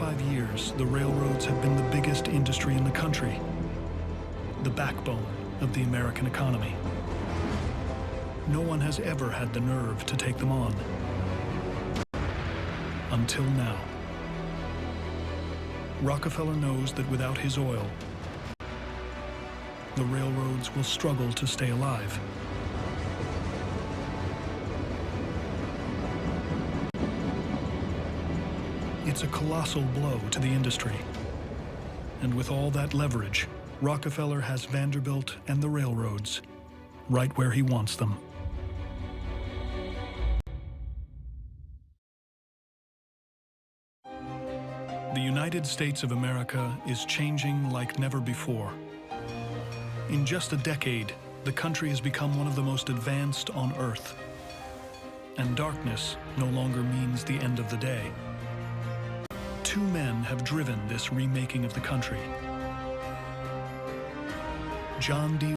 75 years, the railroads have been the biggest industry in the country, the backbone of the American economy. No one has ever had the nerve to take them on. Until now. Rockefeller knows that without his oil, the railroads will struggle to stay alive. It's a colossal blow to the industry. And with all that leverage, Rockefeller has Vanderbilt and the railroads right where he wants them. The United States of America is changing like never before. In just a decade, the country has become one of the most advanced on Earth. And darkness no longer means the end of the day. Two men have driven this remaking of the country. John D.